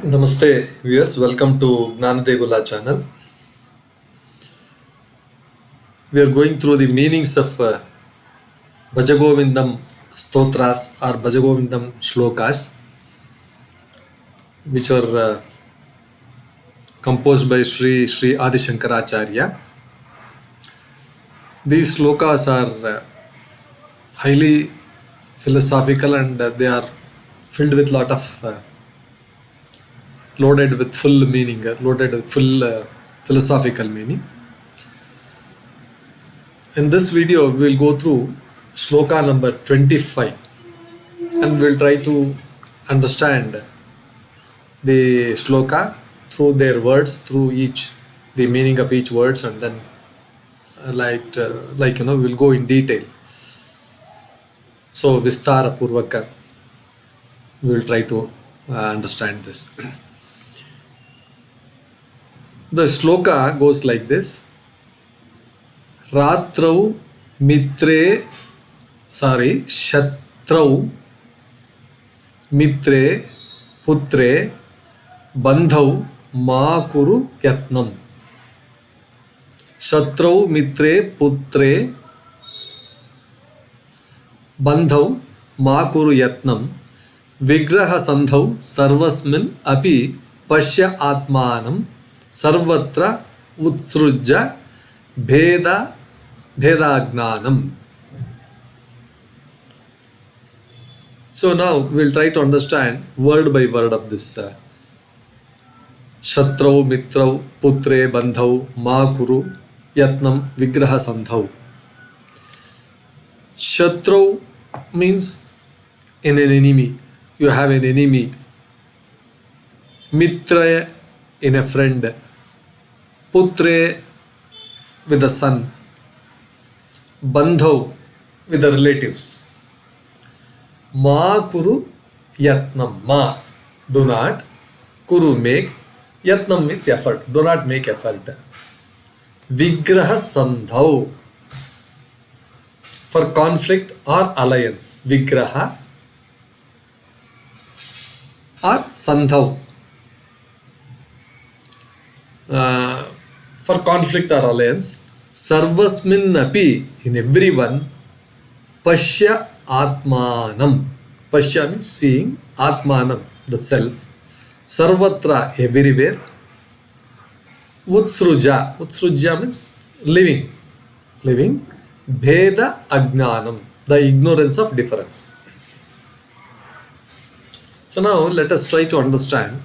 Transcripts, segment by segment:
Namaste viewers, welcome to Gnanadevula channel. We are going through the meanings of Bhaja Govindam stotras or Bhaja Govindam shlokas, which are composed by Sri Adi Shankaracharya. These shlokas are highly philosophical and they are filled with lot of loaded with full meaning, loaded with full philosophical meaning. In this video, we will go through shloka number 25 and we will try to understand the shloka through their words, through the meaning of each words, and then we will go in detail. So, Vistara Purvaka, we will try to understand this. The shloka goes like this. Shatrau mitre putre bandhau ma kuru yatnam. Shatrau mitre putre bandhau ma kuru yatnam. Vigraha sandhau sarvasmin api pashya atmanam sarvatra utsrujya Vedagnanam. So now we'll try to understand word by word of this. Shatrau, Mitrau, Putre, Bandhau, Ma Kuru, Yatnam, Vigraha Sandhau. Shatrau means an enemy. You have an enemy. Mitra in a friend. Putre with the son. Bandhav with the relatives. Ma kuru yatnam. Ma, do not. Kuru, make. Yatnam means effort. Do not make effort. Vigraha sandhav. For conflict or alliance. Vigraha or sandhav. For conflict or alliance. Sarvasmin api, in everyone. Pashya atmanam. Pashya means seeing. Atmanam, the self. Sarvatra, everywhere. Utsruja. Utsruja means living. Living. Bheda agnanam, the ignorance of difference. So now let us try to understand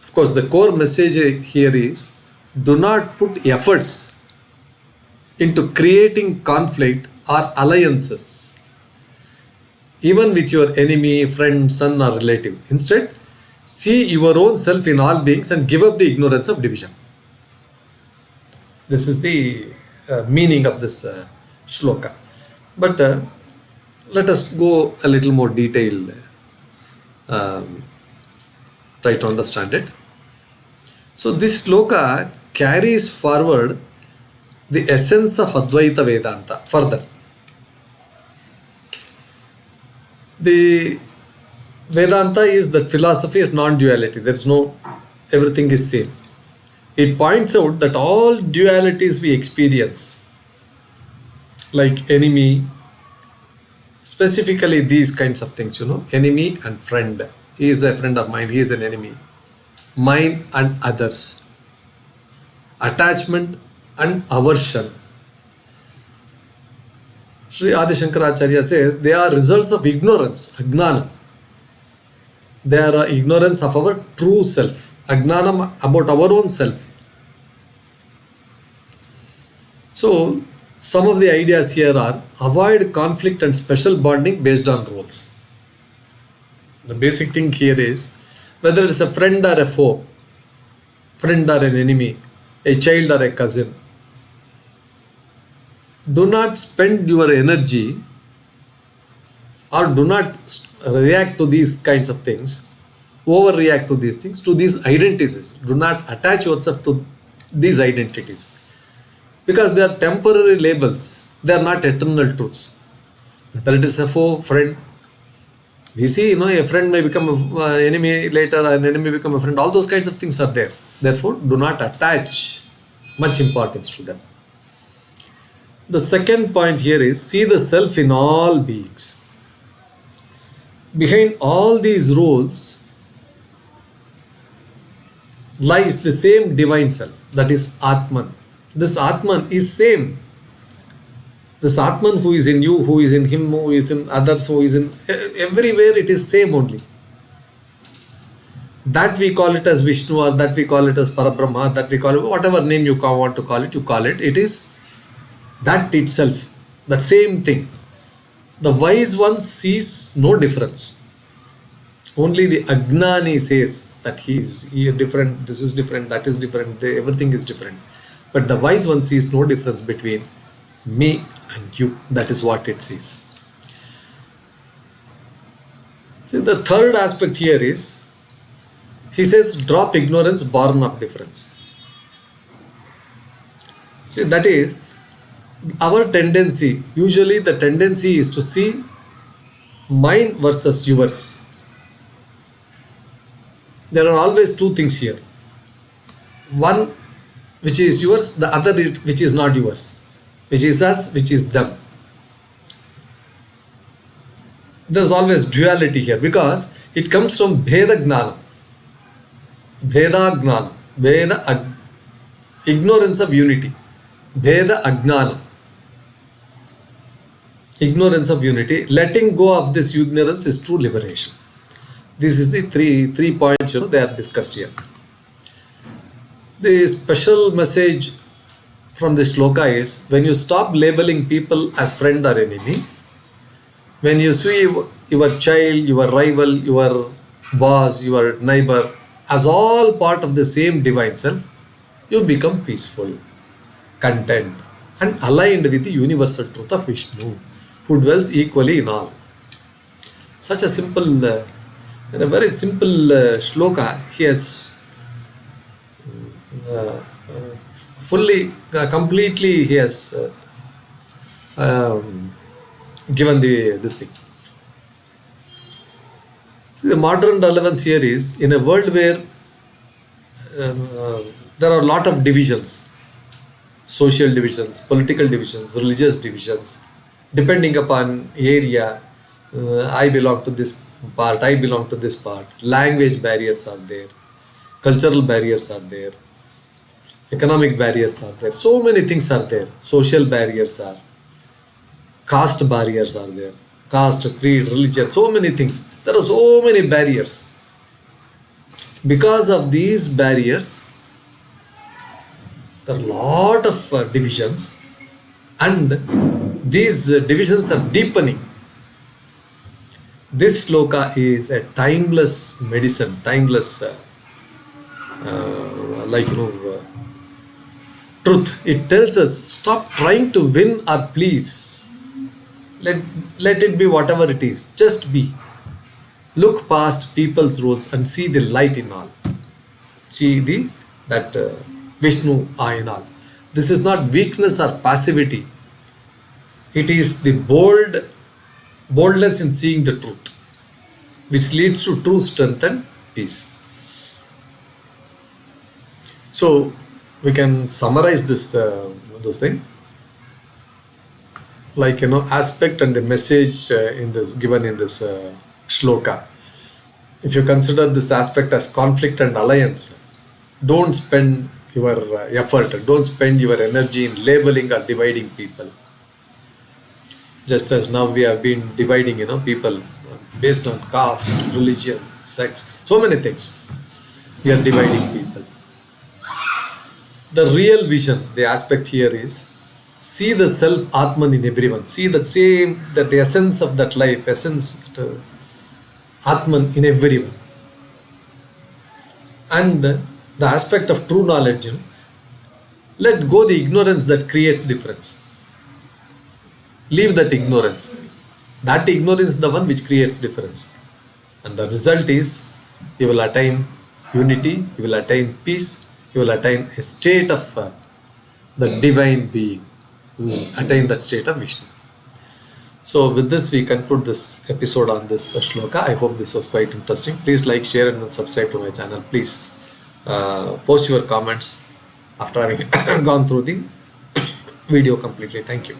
of course the core message here is do not put efforts into creating conflict or alliances, even with your enemy, friend, son, or relative. Instead, see your own self in all beings and give up the ignorance of division. This is the meaning of this shloka. But let us go a little more detail, try to understand it. So this shloka carries forward the essence of Advaita Vedanta further. The Vedanta is the philosophy of non-duality. Everything is same. It points out that all dualities we experience, like enemy, specifically these kinds of things, enemy and friend. He is a friend of mine, he is an enemy. Mine and others. Attachment and aversion. Sri Adi Shankaracharya says they are results of ignorance, ajnana. They are ignorance of our true self, ajnanam about our own self. So, some of the ideas here are avoid conflict and special bonding based on roles. The basic thing here is whether it's a friend or a foe, friend or an enemy, a child or a cousin. Do not spend your energy or do not react to these kinds of things, overreact to these things, to these identities. Do not attach yourself to these identities. Because they are temporary labels, they are not eternal truths. Whether it is a foe, friend, We see, a friend may become an enemy later, an enemy become a friend. All those kinds of things are there. Therefore, do not attach much importance to them. The second point here is see the self in all beings. Behind all these roles lies the same divine self, that is Atman. This Atman is same. This Atman who is in you, who is in him, who is in others, who is in everywhere, it is same only. That we call it as Vishnu, or that we call it as Parabrahma, that we call it whatever name you want to call it, you call it. It is that itself, the same thing. The wise one sees no difference. Only the Ajnani says that he is different, this is different, that is different, everything is different. But the wise one sees no difference between me and you. That is what it sees. See, the third aspect here is, he says, drop ignorance born of difference. See, that is our tendency. Usually the tendency is to see mine versus yours. There are always two things here. One which is yours, the other which is not yours. Which is us, which is them. There is always duality here because it comes from Bheda Gnana. Bheda Gnana. Bheda ignorance of unity. Bheda Ajnana. Ignorance of unity. Letting go of this ignorance is true liberation. This is the three points they are discussed here. The special message from this shloka is, when you stop labeling people as friend or enemy, when you see your child, your rival, your boss, your neighbor as all part of the same divine self, you become peaceful, content, and aligned with the universal truth of Vishnu, who dwells equally in all. Such a simple, a very simple shloka, he has fully, completely, he has given this thing. See, the modern relevance here is, in a world where there are a lot of divisions, social divisions, political divisions, religious divisions, depending upon area. I belong to this part, I belong to this part. Language barriers are there, cultural barriers are there, economic barriers are there, so many things are there. Social barriers are, caste barriers are there, caste, creed, religion, so many things. There are so many barriers. Because of these barriers, there are a lot of divisions, and these divisions are deepening. This shloka is a timeless medicine, timeless truth. It tells us, stop trying to win or please. Let it be whatever it is. Just be. Look past people's roles and see the light in all. See that Vishnu in all. This is not weakness or passivity. It is the boldness in seeing the truth, which leads to true strength and peace. So we can summarize this thing, like aspect and the message given in this shloka. If you consider this aspect as conflict and alliance, don't spend your effort, don't spend your energy in labeling or dividing people. Just as now we have been dividing, people based on caste, religion, sex, so many things. We are dividing people. The real vision, the aspect here is, see the self Atman in everyone. See that essence of that life, essence, Atman in everyone. And the aspect of true knowledge, let go the ignorance that creates difference. Leave that ignorance. That ignorance is the one which creates difference. And the result is, you will attain unity, you will attain peace, you will attain a state of the divine being, you will attain that state of Vishnu. So with this, we conclude this episode on this shloka. I hope this was quite interesting. Please like, share, and then subscribe to my channel. Please post your comments after having gone through the video completely. Thank you.